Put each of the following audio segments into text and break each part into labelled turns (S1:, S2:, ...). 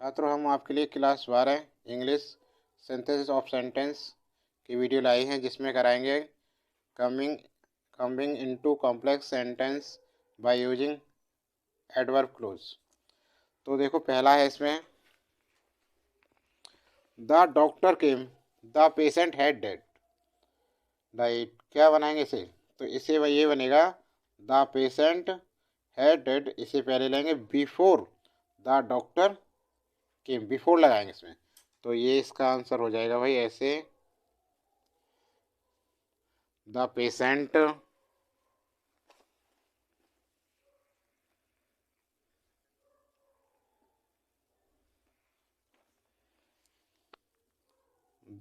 S1: छात्रों, हम आपके लिए class 12 English synthesis of sentence की वीडियो लाई हैं, जिसमें कराएंगे coming coming into complex sentence by using adverb close. तो देखो, पहला है इसमें the doctor came, the patient had dead. Right, क्या बनाएंगे इसे? तो इसे ये बनेगा द पेशेंट हैड डेड। इसे पहले लेंगे before the doctor came, before लगाएंगे इसमें। तो ये इसका आंसर हो जाएगा भाई ऐसे, the patient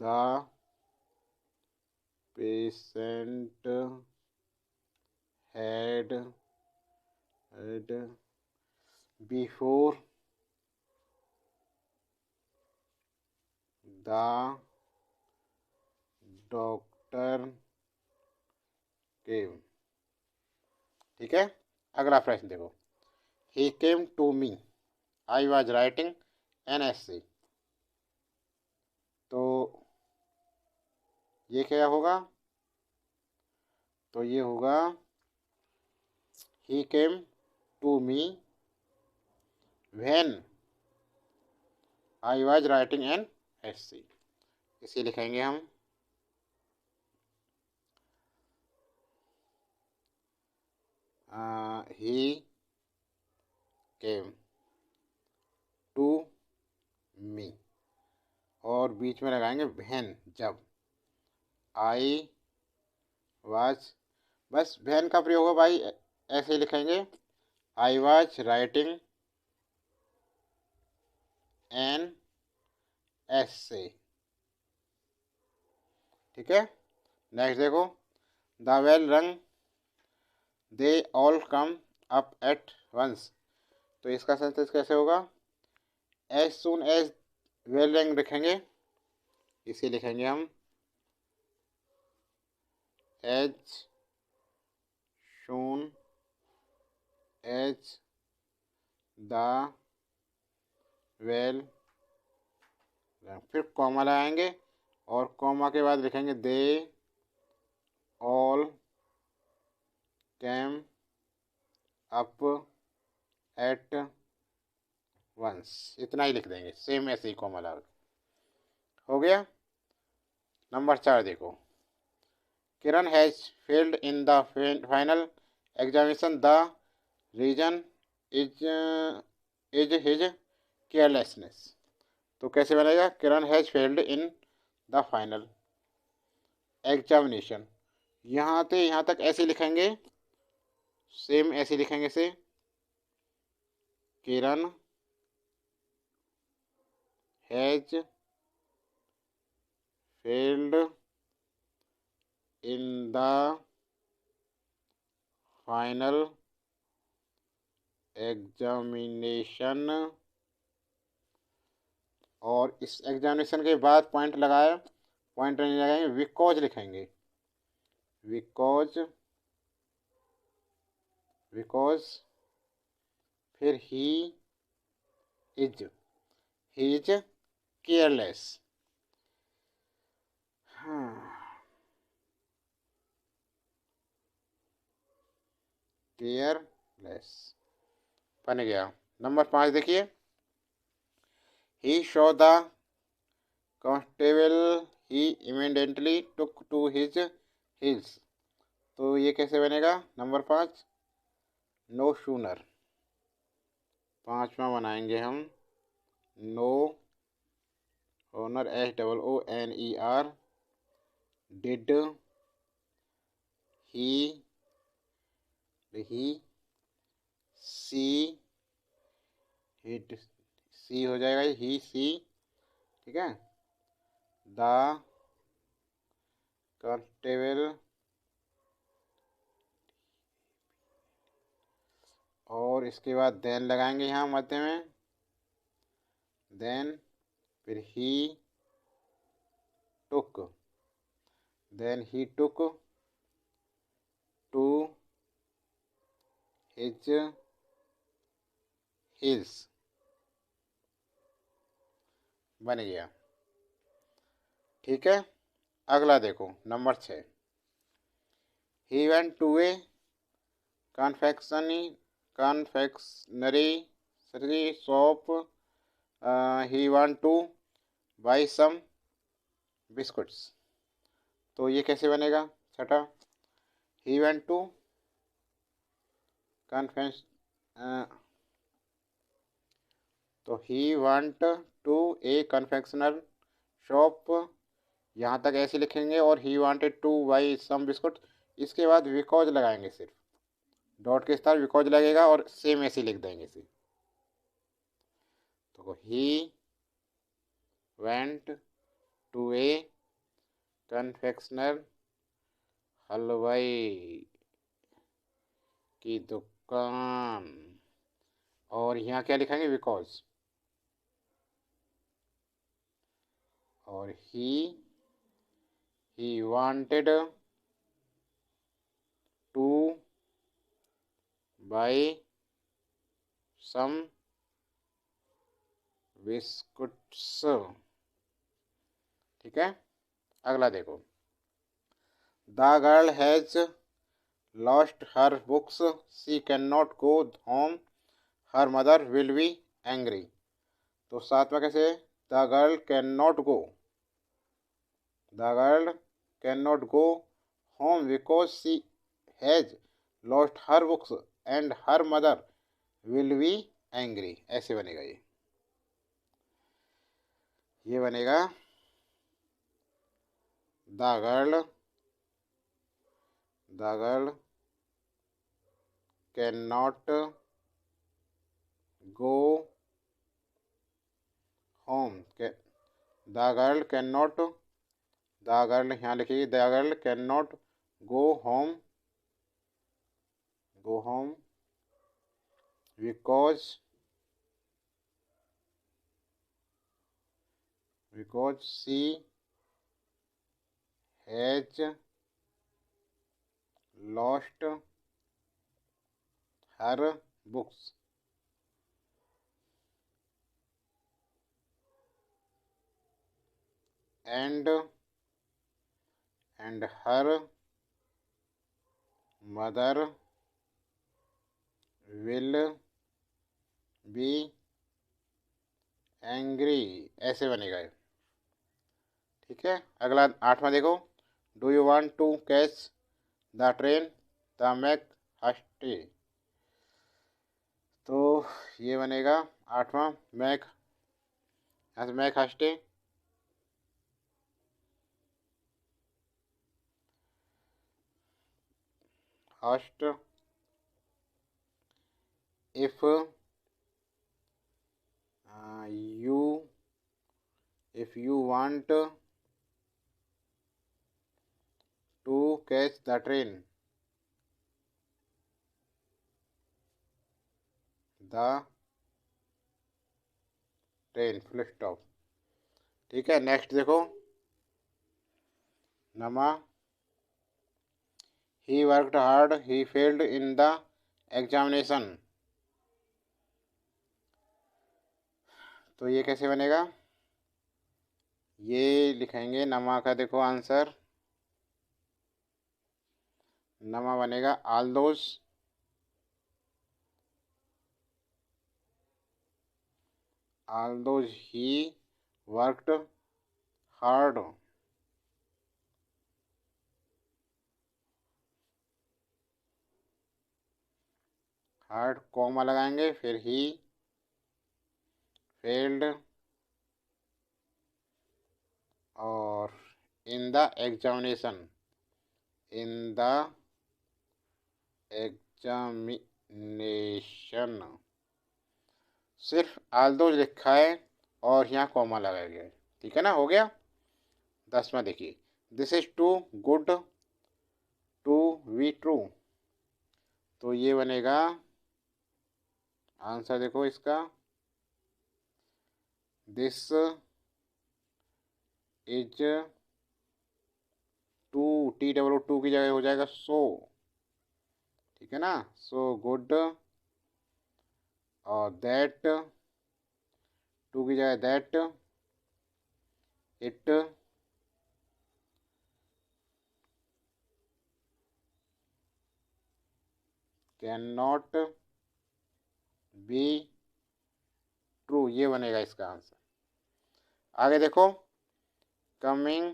S1: the patient had before the doctor came। ठीक है, अगला प्रश्न देखो। He came to me, I was writing an essay। तो ये क्या होगा? तो ये होगा he came to me when I was writing an essay। इसे लिखेंगे हम he came to me, और बीच में लगाएंगे when, जब। आई वाज, बस वैन का प्रयोग है भाई, ऐसे ही लिखेंगे I was writing an essay. ठीक है, नेक्स्ट देखो, the well rang they all come up at once. तो इसका सेंटेंस कैसे होगा? एज सुन एज वेल रंग लिखेंगे, इसे लिखेंगे हम as soon as the well, फिर कॉमा लगाएंगे और कॉमा के बाद लिखेंगे they all came up at once. इतना ही लिख देंगे, सेम ऐसे ही कॉमा लगा। हो गया। नंबर 4 देखो, Kiran has failed in the final examination, the reason is his carelessness. तो कैसे बनेगा? Kiran has failed in the final examination. यहाँ से यहाँ तक ऐसे लिखेंगे, सेम ऐसे लिखेंगे इसे, Kiran has failed in the final examination, और इस एग्जामिनेशन के बाद पॉइंट लगाए, पॉइंट नहीं लगाएंगे, बिकॉज लिखेंगे, बिकॉज फिर ही इज केयरलेस। केयरलेस बन गया। नंबर 5 देखिए, he show the constable, he immediately took to his heels. तो ये कैसे बनेगा? Number 5, no sooner. पांचवा बनाएंगे हम no honour, SOONER, did he see, hit, see हो जाएगा, ही सी। ठीक है, द कांस्टेबल, और इसके बाद देन लगाएंगे यहाँ मध्य में, देन फिर he took, then he took to his heels. बन गया। ठीक है, अगला देखो number 6। He went to a confectionery confectionery shop, he want to buy some biscuits. तो ये कैसे बनेगा? छठा, ही वेंट टू कन्फेक्श तो he want to a confectioner shop, यहाँ तक ऐसे लिखेंगे, और he wanted to buy some biscuit, इसके बाद बिकॉज लगाएंगे, सिर्फ डॉट के साथ बिकॉज लगेगा और सेम ऐसे लिख देंगे इसे। तो he went to a confectioner, हलवाई की दुकान, और यहाँ क्या लिखेंगे? बिकॉज। और he wanted to buy some biscuits. ठीक है, अगला देखो। The girl has lost her books, she can not go home, her mother will be angry. तो सातवां कैसे? The girl can not go, the girl can not go home because she has lost her books and her mother will be angry. ऐसे बनेगा ये बनेगा the girl can not go home, the girl can not, the girl यहाँ लिखिए, the girl can not go home because she has lost her books and her mother will be angry. ऐसे बनेगा ये। ठीक है, अगला आठवां देखो। Do you want to catch the train the make haste. तो ये बनेगा आठवां, make, make haste. Haste if you want to catch the train, full stop. ठीक है, नेक्स्ट देखो नमा। He worked hard, he failed in the examination. तो ये कैसे बनेगा? ये लिखेंगे नमा का, देखो आंसर, नमा बनेगा all those he worked hard, comma लगाएंगे, फिर ही फेल्ड और इन द एग्जामिनेशन, सिर्फ आल्दो लिखा है और यहाँ कॉमा लगाया गया है। ठीक है ना, हो गया। 10वां देखिए। This is too good to be true. तो ये बनेगा आंसर, देखो इसका, दिस इज टू, TOO की जगह हो जाएगा सो। ठीक है ना, सो गुड, और दैट, टू की जगह that, it can not be true, ये बनेगा इसका आंसर। आगे देखो, coming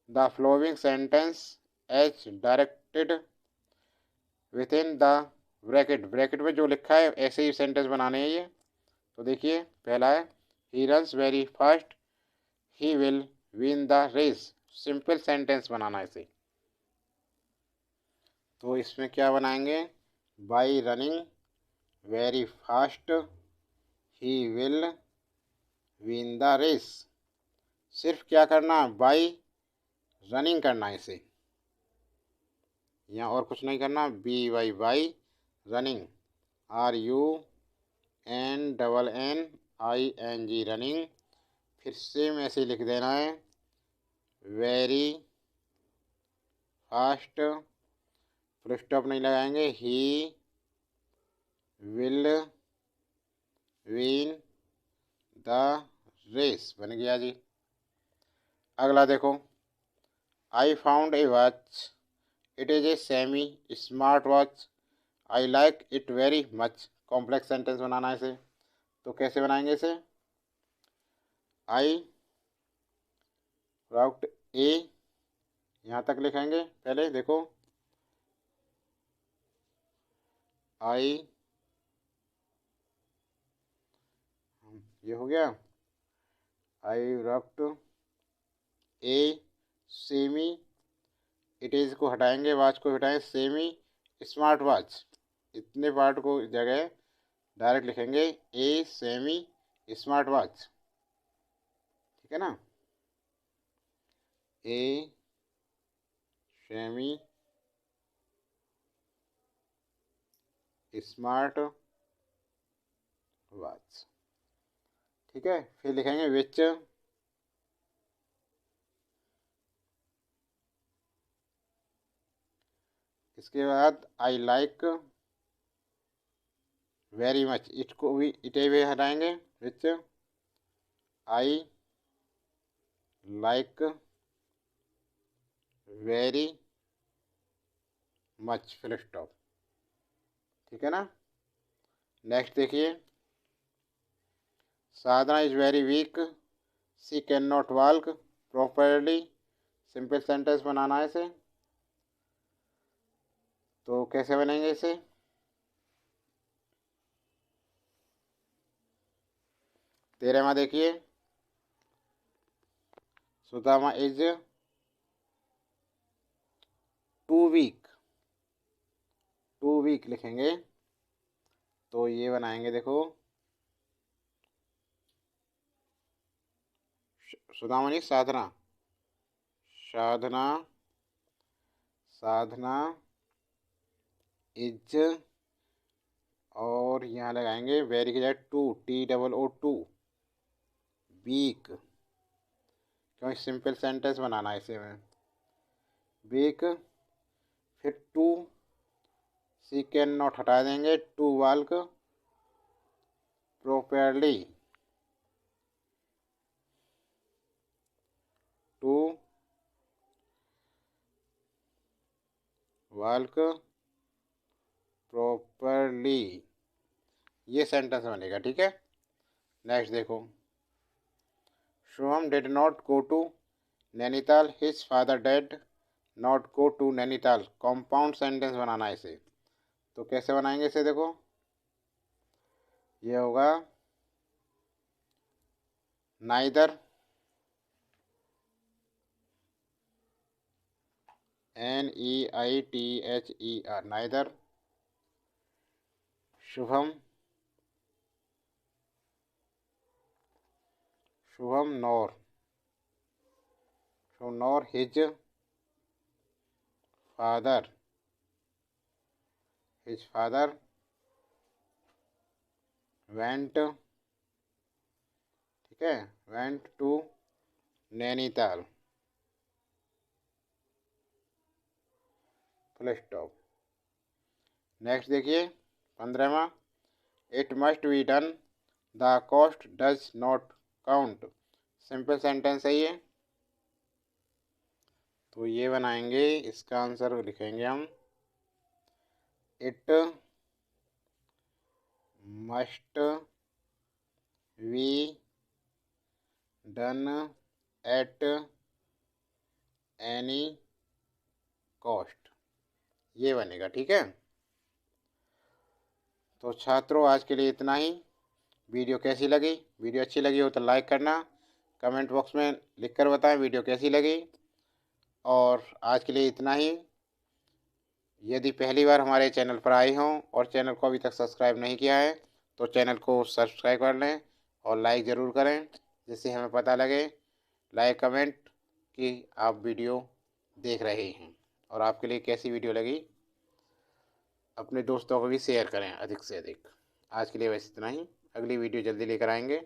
S1: the flowing sentence as directed with in the bracket, bracket में जो लिखा है ऐसे ही सेंटेंस बनाने हैं ये। तो देखिए पहला है he runs very fast, he will win the race, simple sentence बनाना है इसे। तो इसमें क्या बनाएंगे, by running very fast he will win the race. सिर्फ क्या करना, बाई रनिंग करना है इसे, यहाँ और कुछ नहीं करना। B Y by running, RUNNING running. फिर सेम ऐसे ही लिख देना है, वेरी फास्ट, फुल स्टॉप नहीं लगाएंगे, he will win the race, बन गया जी। अगला देखो, I found a watch, it is a semi smart watch, I like it very much. Complex sentence बनाना है इसे, तो कैसे बनाएंगे इसे, आई राउट ए, यहाँ तक लिखेंगे पहले, देखो आई, ये हो गया, आई राउट ए सेमी, इट इज़ को हटाएंगे, वॉच को हटाएंगे, सेमी स्मार्ट वॉच, इतने पार्ट को जगह डायरेक्ट लिखेंगे ए सेमी स्मार्ट वॉच, ठीक है ना, ए सेमी स्मार्ट वॉच, ठीक है। फिर लिखेंगे विच, इसके बाद I like very much, it को भी इटे भी हटाएंगे, which I like very much, full stop, ठीक है ना। नेक्स्ट देखिए, Sadhana is very weak, she can not walk properly, simple sentence बनाना है इसे, तो कैसे बनेंगे इसे, तेरहवां देखिए, Sudama is too weak, too weak लिखेंगे, तो ये बनाएंगे, देखो सुदामा नहीं, साधना, साधना, साधना इज, और यहाँ लगाएंगे वेरी की जगह टू, TOO, वीक, क्योंकि सिंपल सेंटेंस बनाना है इसे में, वीक। फिर टू, सी कैन नॉट हटा देंगे, to walk properly, to walk properly, ये सेंटेंस बनेगा, ठीक है। नेक्स्ट देखो, Shubham did not go to Nainital, his father did not go to Nainital, compound sentence बनाना है इसे, तो कैसे बनाएंगे इसे, देखो ये होगा neither, NEITHER, neither, Shubham, Shubham nor, Shubham nor his father, his father went, ठीक है, went to Nainital, full stop. Next देखिए 15वां, it must be done, the cost does not count, simple sentence है ये। तो ये बनाएंगे, इसका आंसर लिखेंगे हम, it must be done at any cost, ये बनेगा। ठीक है, तो छात्रों आज के लिए इतना ही। वीडियो कैसी लगी? वीडियो अच्छी लगी हो तो लाइक करना, कमेंट बॉक्स में लिखकर बताएं वीडियो कैसी लगी। और आज के लिए इतना ही। यदि पहली बार हमारे चैनल पर आए हों और चैनल को अभी तक सब्सक्राइब नहीं किया है तो चैनल को सब्सक्राइब कर लें और लाइक ज़रूर करें, जिससे हमें पता लगे, लाइक कमेंट कि आप वीडियो देख रहे हैं और आपके लिए कैसी वीडियो लगी। अपने दोस्तों को भी शेयर करें अधिक से अधिक। आज के लिए बस इतना ही, अगली वीडियो जल्दी लेकर आएंगे।